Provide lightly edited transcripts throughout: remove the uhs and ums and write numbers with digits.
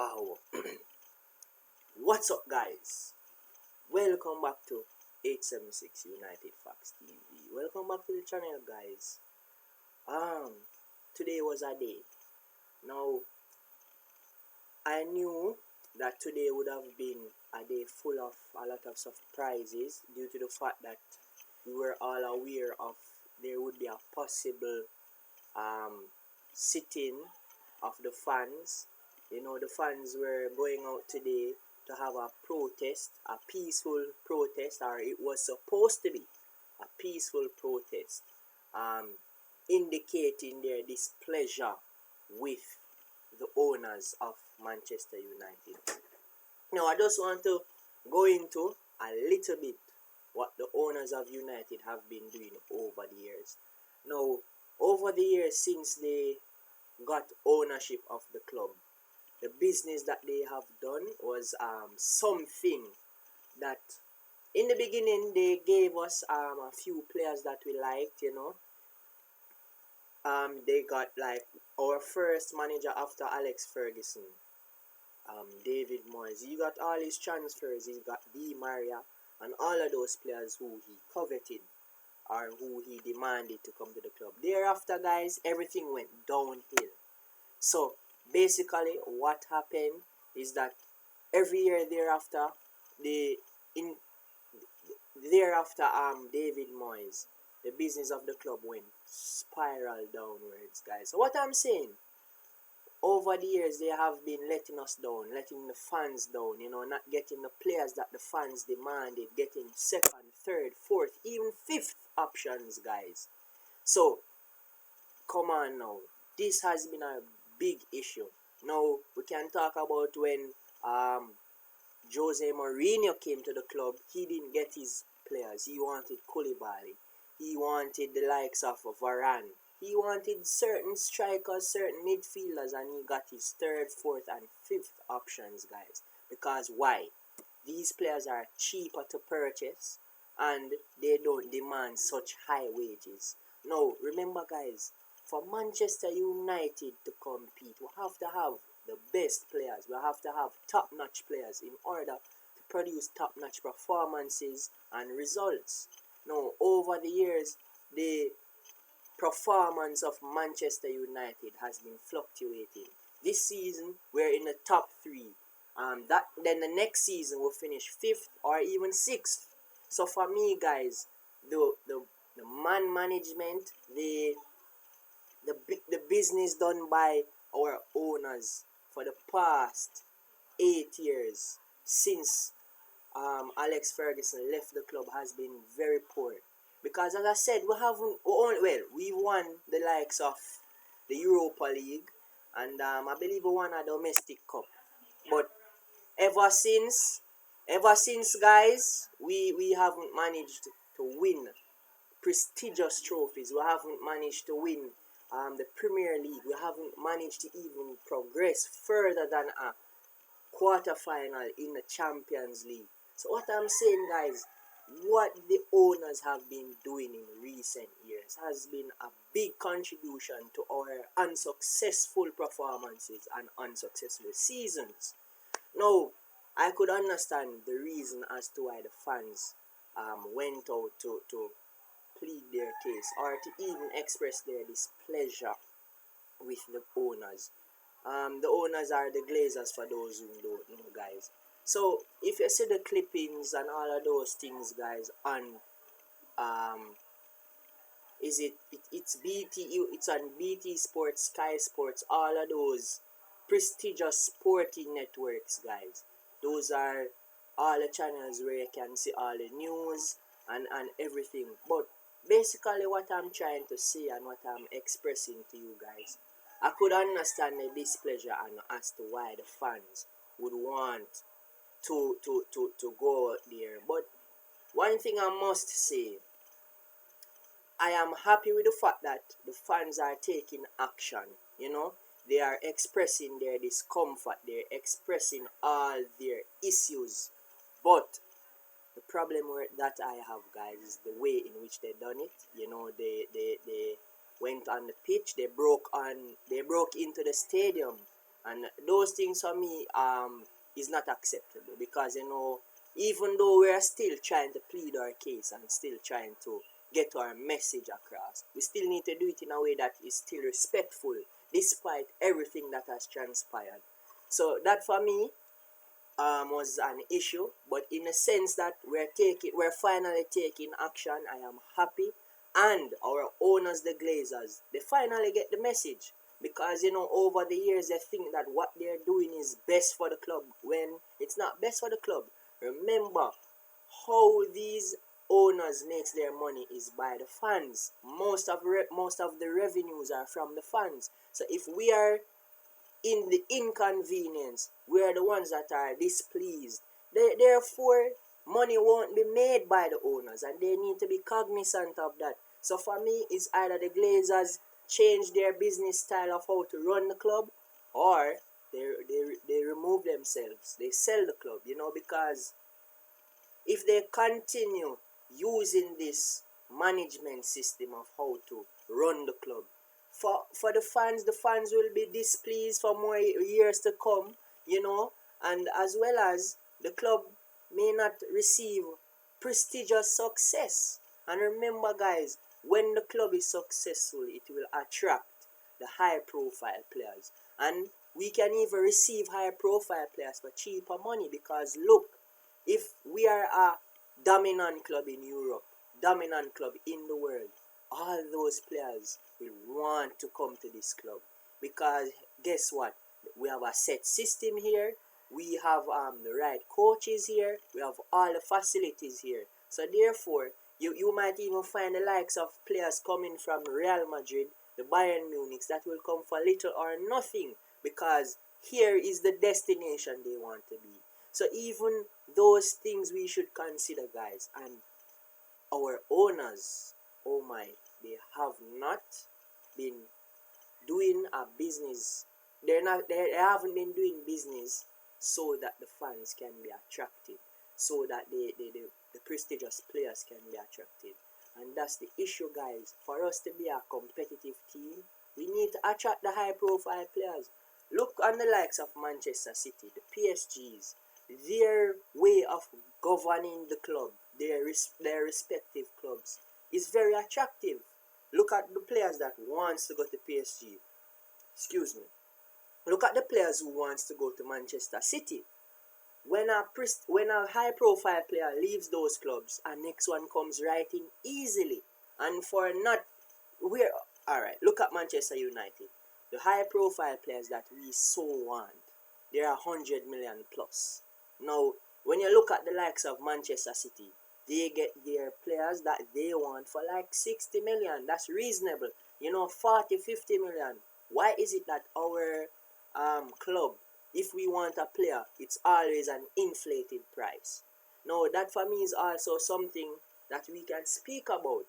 Wow. What's up, guys? Welcome back to 876 United Facts TV. Welcome back to the channel, guys. Today was a day. Now, I knew that today would have been a day full of a lot of surprises due to the fact that we were all aware of there would be a possible sitting of the fans. The fans were going out today to have a protest, a peaceful protest, or it was supposed to be a peaceful protest, indicating their displeasure with the owners of Manchester United. Now, I just want to go into a little bit what the owners of United have been doing over the years. Now, over the years since they got ownership of the club, the business that they have done was something that in the beginning they gave us a few players that we liked. They got like our first manager after Alex Ferguson, David Moyes. He got all his transfers. He got Di Maria and all of those players who he coveted or who he demanded to come to the club. Thereafter, guys, everything went downhill. So basically what happened is that every year thereafter David Moyes, the business of the club went spiral downwards, guys. So what I'm saying, over the years they have been letting us down, letting the fans down, not getting the players that the fans demanded, getting second, third, fourth, even fifth options, guys. So come on now, this has been a big issue. Now we can talk about when Jose Mourinho came to the club. He didn't get his players. He wanted Koulibaly. He wanted the likes of Varane. He wanted certain strikers, certain midfielders, and he got his third, fourth, and fifth options, guys. Because why? These players are cheaper to purchase, and they don't demand such high wages. Now, remember, guys, for Manchester United to compete, we have to have the best players. We have to have top-notch players in order to produce top-notch performances and results. Now, over the years, the performance of Manchester United has been fluctuating. This season, we're in the top three. Then the next season, we'll finish fifth or even sixth. So for me, guys, the man management, the business done by our owners for the past 8 years since Alex Ferguson left the club has been very poor. Because as I said, we won the likes of the Europa League, and I believe we won a domestic cup. But ever since, guys, we haven't managed to win prestigious trophies. We haven't managed to win the Premier League. We haven't managed to even progress further than a quarter-final in the Champions League. So what I'm saying, guys, what the owners have been doing in recent years has been a big contribution to our unsuccessful performances and unsuccessful seasons. Now, I could understand the reason as to why the fans went out to plead their case or to even express their displeasure with the owners. The owners are the Glazers, for those who don't know, guys. So if you see the clippings and all of those things, guys, on it's on BT Sports, Sky Sports, all of those prestigious sporting networks, guys. Those are all the channels where you can see all the news and everything. But basically what I'm trying to say and what I'm expressing to you guys, I could understand the displeasure and as to why the fans would want to go out there. But one thing I must say, I am happy with the fact that the fans are taking action. They are expressing their discomfort. They're expressing all their issues. But the problem that I have, guys, is the way in which they done it. They went on the pitch. They broke into the stadium And those things for me is not acceptable, because even though we are still trying to plead our case and still trying to get our message across, we still need to do it in a way that is still respectful despite everything that has transpired. So that for me was an issue, but in a sense that we're finally taking action. I am happy, and our owners, the Glazers, they finally get the message, because over the years they think that what they're doing is best for the club when it's not best for the club. Remember, how these owners makes their money is by the fans. Most of the revenues are from the fans. So if we are in the inconvenience, we are the ones that are displeased. Therefore, money won't be made by the owners, and they need to be cognizant of that. So for me, it's either the Glazers change their business style of how to run the club, or they remove themselves. They sell the club, because if they continue using this management system of how to run the club, for the fans will be displeased for more years to come, and as well as the club may not receive prestigious success. And remember, guys, when the club is successful, it will attract the high profile players, and we can even receive high profile players for cheaper money, because look, if we are a dominant club in Europe, dominant club in the world, all those players will want to come to this club, because guess what? We have a set system here. We have the right coaches here. We have all the facilities here. So therefore, you might even find the likes of players coming from Real Madrid, the Bayern Munich, that will come for little or nothing, because here is the destination they want to be. So even those things we should consider, guys. And our owners, oh my, they have not been doing a business. They haven't been doing business so that the fans can be attracted, so that the prestigious players can be attracted. And that's the issue, guys. For us to be a competitive team, we need to attract the high profile players. Look on the likes of Manchester City, the PSGs. Their way of governing the club, their respective clubs, is very attractive. Look at the players that wants to go to PSG. Excuse me. Look at the players who wants to go to Manchester City. When a high profile player leaves those clubs, a next one comes right in easily. And for not we're alright, look at Manchester United. The high profile players that we so want, they are 100 million plus. Now, when you look at the likes of Manchester City, they get their players that they want for like 60 million. That's reasonable. 40, 50 million. Why is it that our club, if we want a player, it's always an inflated price? Now, that for me is also something that we can speak about.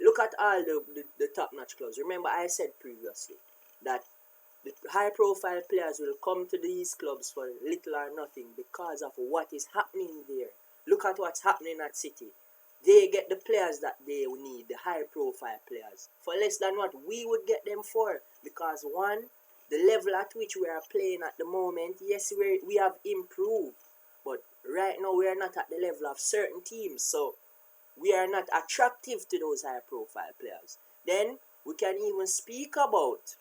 Look at all the top-notch clubs. Remember, I said previously that the high-profile players will come to these clubs for little or nothing because of what is happening there. Look at what's happening at City. They get the players that they need, the high-profile players, for less than what we would get them for. Because one, the level at which we are playing at the moment, yes, we have improved, but right now we are not at the level of certain teams, so we are not attractive to those high-profile players. Then we can even speak about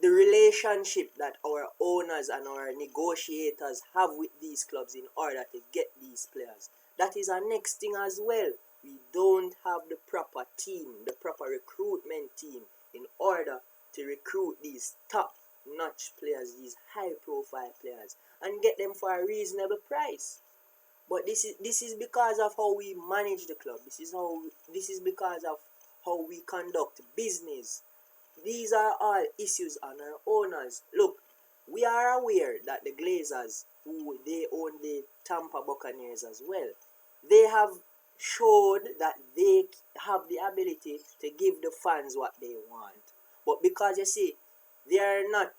the relationship that our owners and our negotiators have with these clubs in order to get these players. That is our next thing as well. We don't have the proper team, the proper recruitment team in order to recruit these top-notch players, these high-profile players, and get them for a reasonable price. But this is because of how we manage the club. This is because of how we conduct business. These are all issues on our owners. Look, we are aware that the Glazers, who they own the Tampa Buccaneers as well, they have showed that they have the ability to give the fans what they want. But because you see, they are not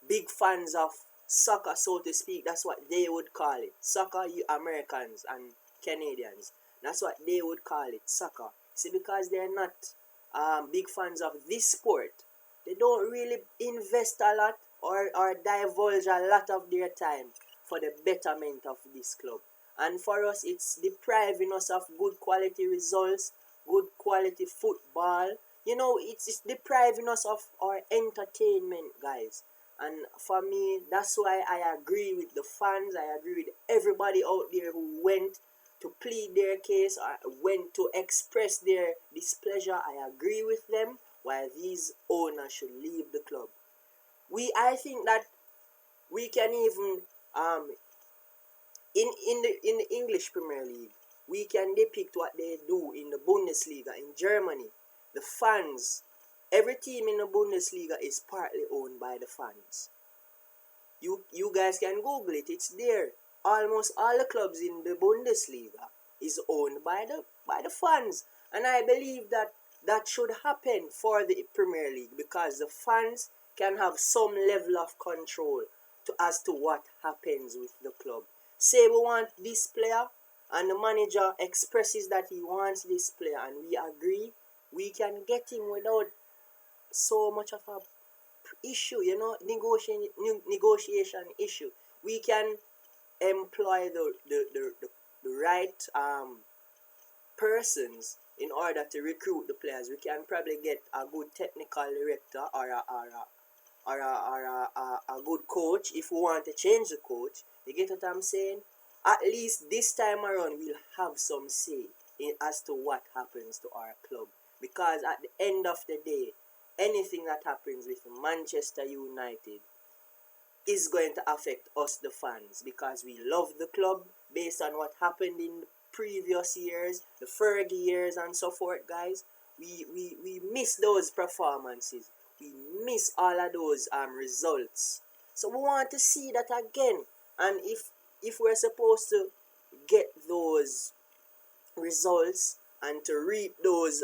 big fans of soccer, so to speak. That's what they would call it. Soccer, you Americans and Canadians, that's what they would call it, soccer. See, because they're not big fans of this sport, They don't really invest a lot or divulge a lot of their time for the betterment of this club. And for us, it's depriving us of good quality results, good quality football. It's depriving us of our entertainment, guys. And for me, that's why I agree with the fans. I agree with everybody out there who went to plead their case or went to express their displeasure. I agree with them. While these owners should leave the club, I think that we can even in the English Premier League, we can depict what they do in the Bundesliga in Germany. The fans, every team in the Bundesliga is partly owned by the fans. You guys can Google it. It's there. Almost all the clubs in the Bundesliga is owned by the fans, and I believe that that should happen for the Premier League because the fans can have some level of control as to what happens with the club. Say we want this player, and the manager expresses that he wants this player, and we agree, we can get him without so much of a issue, negotiation issue. We can employ the right persons in order to recruit the players. We can probably get a good technical director or a good coach if we want to change the coach. You get what I'm saying? At least this time around, we'll have some say as to what happens to our club. Because at the end of the day, anything that happens with Manchester United is going to affect us, the fans, because we love the club based on what happened in the previous years, the Fergie years and so forth, guys. We miss those performances. We miss all of those results. So we want to see that again. And if we're supposed to get those results and to reap those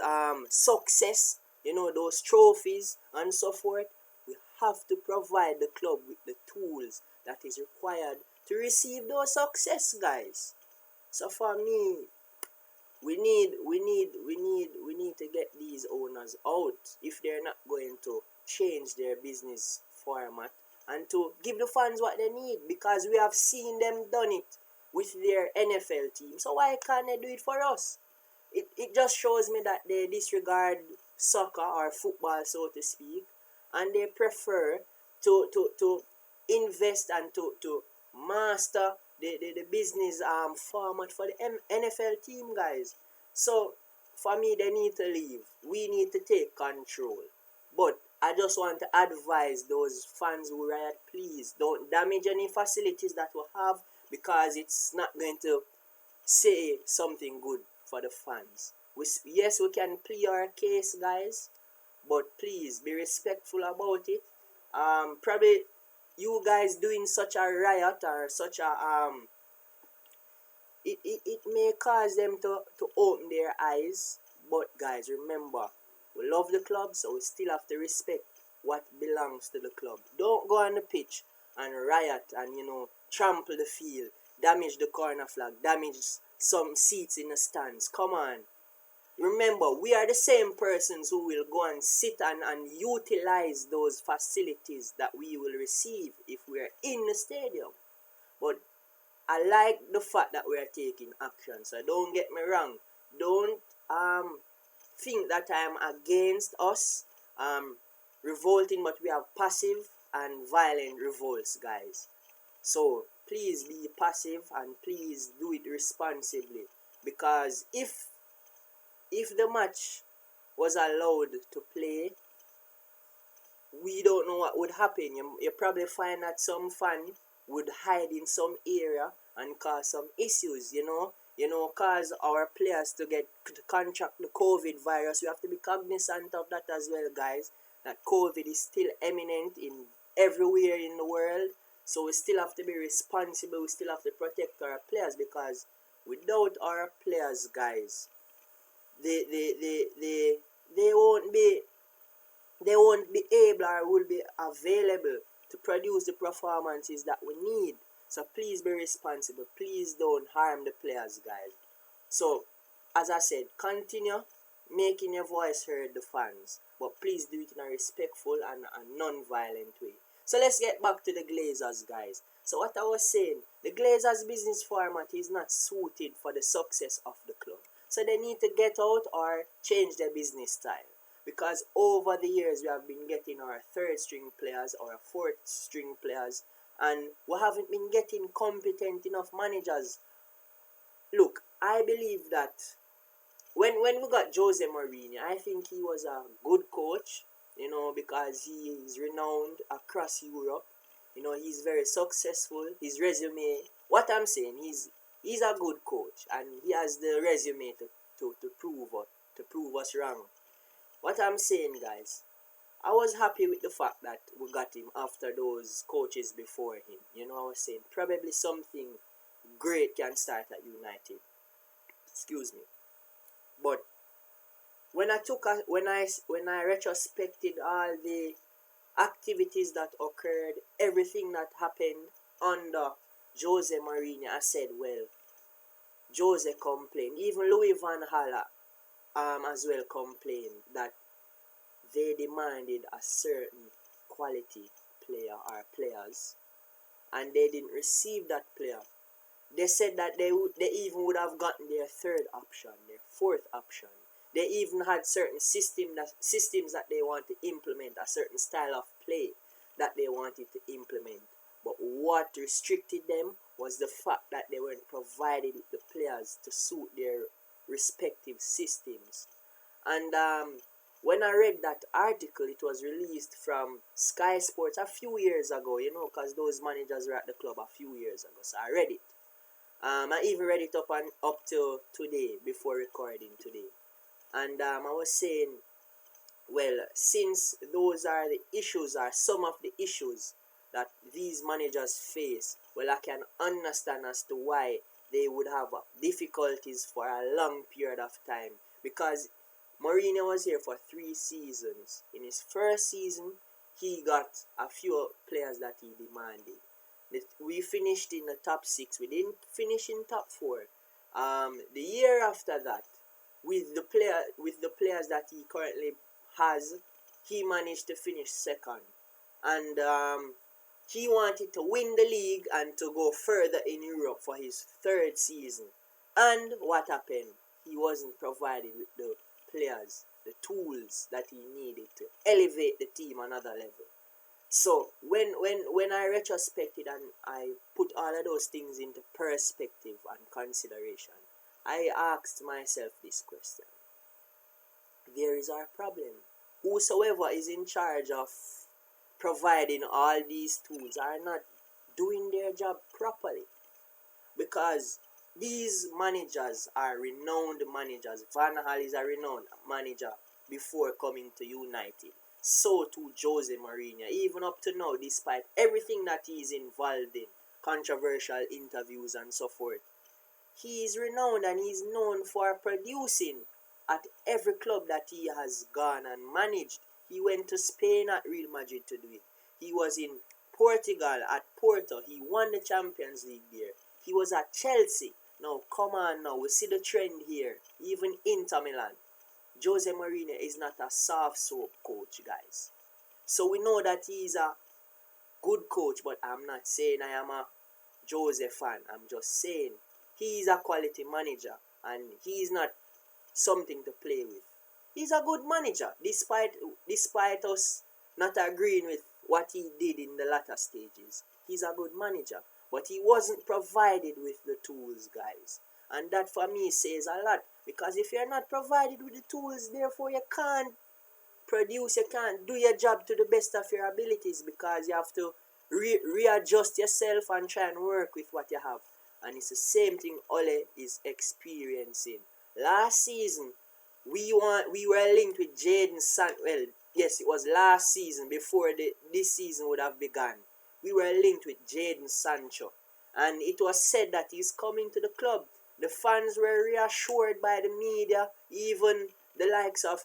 success, those trophies and so forth, we have to provide the club with the tools that is required to receive those success, guys. So for me, we need to get these owners out if they're not going to change their business format and to give the fans what they need, because we have seen them done it with their NFL team. So why can't they do it for us? It just shows me that they disregard soccer or football, so to speak, and they prefer to invest and to master the business format for the NFL team, guys. So for me, they need to leave. We need to take control. But I just want to advise those fans who riot, please don't damage any facilities that we have, because it's not going to say something good for the fans. Yes, we can plead our case, guys, but please be respectful about it. Probably you guys doing such a riot or such a it may cause them to open their eyes. But guys, remember, we love the club, so we still have to respect what belongs to the club. Don't go on the pitch and riot and trample the field, damage the corner flag, damage some seats in the stands. Come on. Remember, we are the same persons who will go and sit and utilize those facilities that we will receive if we are in the stadium. But I like the fact that we are taking action. So don't get me wrong. Don't think that I'm against us revolting, but we have passive and violent revolts, guys. So please be passive and please do it responsibly, because if the match was allowed to play, we don't know what would happen. You probably find that some fan would hide in some area and cause some issues, cause our players to contract the COVID virus. We have to be cognizant of that as well, guys, that COVID is still eminent in everywhere in the world. So we still have to be responsible. We still have to protect our players, because without our players, guys, they won't be able or will be available to produce the performances that we need. So please be responsible. Please don't harm the players, guys. So as I said, continue making your voice heard, the fans, but please do it in a respectful and a non-violent way. So let's get back to the Glazers, guys. So what I was saying, the Glazers business format is not suited for the success of the club. So they need to get out or change their business style. Because over the years we have been getting our third string players or fourth string players, and we haven't been getting competent enough managers. Look, I believe that when we got Jose Mourinho, I think he was a good coach, because he is renowned across Europe. He's very successful. His resume, what I'm saying, he's a good coach, and he has the resume to prove us wrong. What I'm saying, guys, I was happy with the fact that we got him after those coaches before him. I was saying probably something great can start at United. Excuse me. But when I retrospected all the activities that occurred, everything that happened under Jose Mourinho, I said, well, Jose complained. Even Louis van Gaal as well complained that they demanded a certain quality player or players, and they didn't receive that player. They said that they even would have gotten their third option, their fourth option. They even had certain systems that they want to implement, a certain style of play that they wanted to implement. But what restricted them was the fact that they weren't provided with the players to suit their respective systems. And when I read that article, it was released from Sky Sports a few years ago, because those managers were at the club a few years ago. So I read it. I even read it up to today, before recording today. And I was saying, well, since those are the issues, are some of the issues that these managers face, well, I can understand as to why they would have difficulties for a long period of time. Because Mourinho was here for 3 seasons. In his first season, he got a few players that he demanded. We finished in the top 6. We didn't finish in top 4. The year after that, with the players that he currently has, he managed to finish second, and he wanted to win the league and to go further in Europe for his 3rd season. And what happened? He wasn't provided with the players, the tools that he needed to elevate the team another level. So when I retrospected and I put all of those things into perspective and consideration, I asked myself this question. There is our problem. Whosoever is in charge of providing all these tools are not doing their job properly. Because these managers are renowned managers. Van Gaal is a renowned manager before coming to United. So too Jose Mourinho, even up to now, despite everything that he is involved in, controversial interviews and so forth, he is renowned and he is known for producing at every club that he has gone and managed. He went to Spain at Real Madrid to do it. He was in Portugal at Porto. He won the Champions League there. He was at Chelsea. Now, come on now, we see the trend here. Even Inter Milan. Jose Mourinho is not a soft soap coach, guys. So we know that he is a good coach, but I'm not saying I am a Jose fan. I'm just saying he is a quality manager and he is not something to play with. He's a good manager, despite us not agreeing with what he did in the latter stages. He's a good manager, but he wasn't provided with the tools, guys. And that for me says a lot, because if you're not provided with the tools, therefore you can't produce, you can't do your job to the best of your abilities, because you have to readjust yourself and try and work with what you have. And it's the same thing Ole is experiencing. Last season, we were linked with Jadon Sancho. Well, yes, it was last season before this season would have begun. We were linked with Jadon Sancho, and it was said that he's coming to the club. The fans were reassured by the media, even the likes of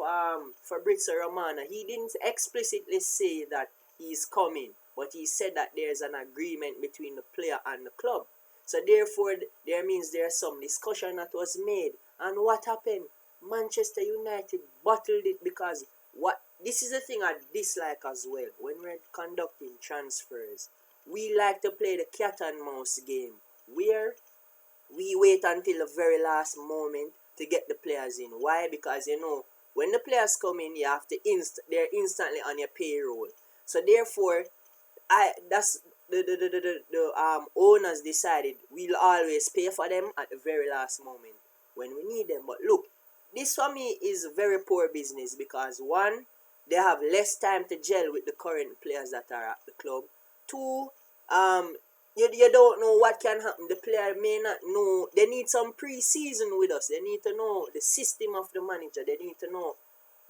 Fabrizio Romano. He didn't explicitly say that he's coming, but he said that there's an agreement between the player and the club. So therefore, there means there's some discussion that was made. And what happened? Manchester United bottled it because what this is the thing I dislike as well when we're conducting transfers. We like to play the cat and mouse game where we wait until the very last moment to get the players in. Why? Because when the players come in, you have to they're instantly on your payroll. So therefore, I that's the owners decided we'll always pay for them at the very last moment when we need them. But look, this for me is very poor business because one, they have less time to gel with the current players that are at the club. Two, um, you don't know what can happen. The player may not know. They need some pre-season with us. They need to know the system of the manager. They need to know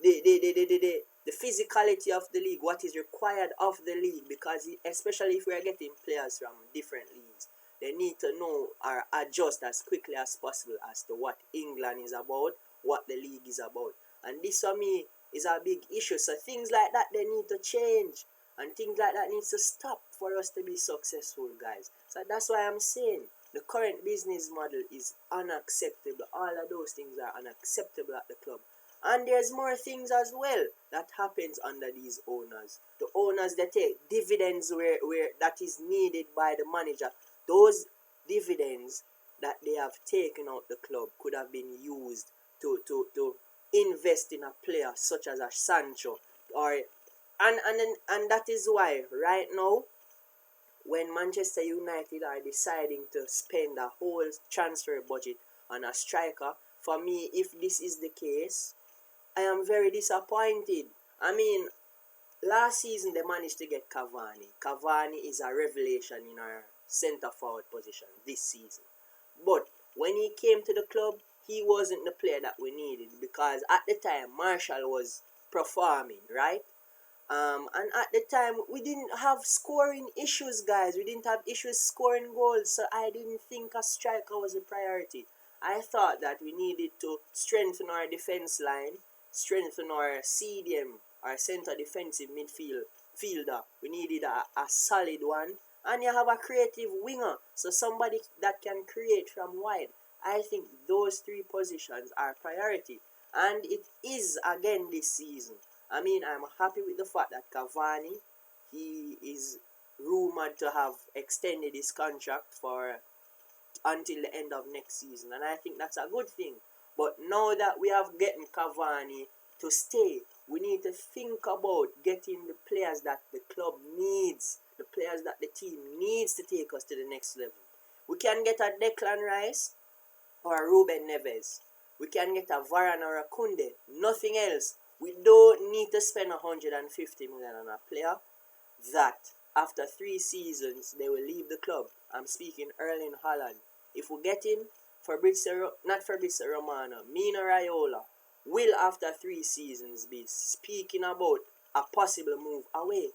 the physicality of the league, what is required of the league, because especially if we are getting players from different leagues, they need to know or adjust as quickly as possible as to what England is about, what the league is about. And this for me is a big issue. So things like that, they need to change. And things like that needs to stop for us to be successful, guys. So that's why I'm saying the current business model is unacceptable. All of those things are unacceptable at the club. And there's more things as well that happens under these owners. The owners, they take dividends where that is needed by the manager. Those dividends that they have taken out the club could have been used to invest in a player such as a Sancho or and that is why right now when Manchester United are deciding to spend a whole transfer budget on a striker, for me, if this is the case, I am very disappointed. I mean, last season they managed to get Cavani. Cavani is a revelation in our centre forward position this season. But when he came to the club, he wasn't the player that we needed because at the time Marshall was performing, right? And at the time we didn't have scoring issues, guys. We didn't have issues scoring goals, so I didn't think a striker was a priority. I thought that we needed to strengthen our defense line, strengthen our CDM, our center defensive fielder. We needed a solid one, and you have a creative winger, so somebody that can create from wide. I think those three positions are priority, and it is again this season. I mean, I'm happy with the fact that Cavani, he is rumored to have extended his contract for until the end of next season, and I think that's a good thing. But now that we have gotten Cavani to stay, we need to think about getting the players that the club needs, the players that the team needs to take us to the next level. We can get a Declan Rice or a Ruben Neves. We can get a Varane or a Kunde. Nothing else. We don't need to spend 150 million on a player that after 3 seasons they will leave the club. I'm speaking Erling Haaland. If we get him, not Fabrizio Romano, Mino Raiola will after 3 seasons be speaking about a possible move away.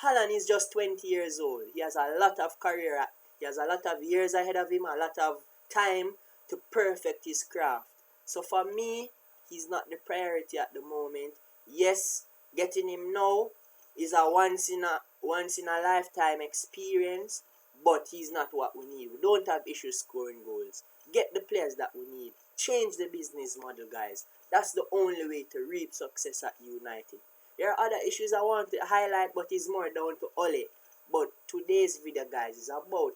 Haaland is just 20 years old. He has a lot of career. He has a lot of years ahead of him, a lot of time to perfect his craft. So for me, he's not the priority at the moment. Yes, getting him now is a once in a lifetime experience, but he's not what we need. We don't have issues scoring goals. Get the players that we need. Change the business model, guys. That's the only way to reap success at United. There are other issues I want to highlight, but it's more down to Ole. But today's video, guys, is about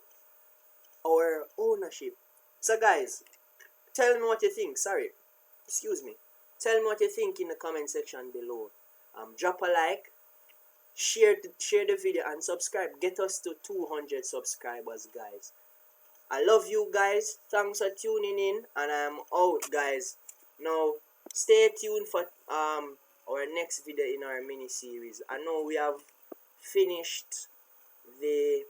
our ownership. So, guys, tell me what you think. Excuse me. Tell me what you think in the comment section below. Drop a like, share the video, and subscribe. Get us to 200 subscribers, guys. I love you guys. Thanks for tuning in, and I'm out, guys. Now, stay tuned for our next video in our mini series. I know we have finished the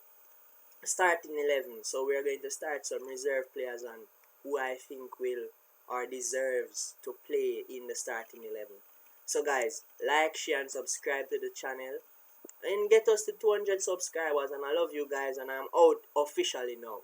starting 11, so we are going to start some reserve players and who I think will or deserves to play in the starting 11. So guys, like, share and subscribe to the channel and get us to 200 subscribers, and I love you guys, and I'm out officially now.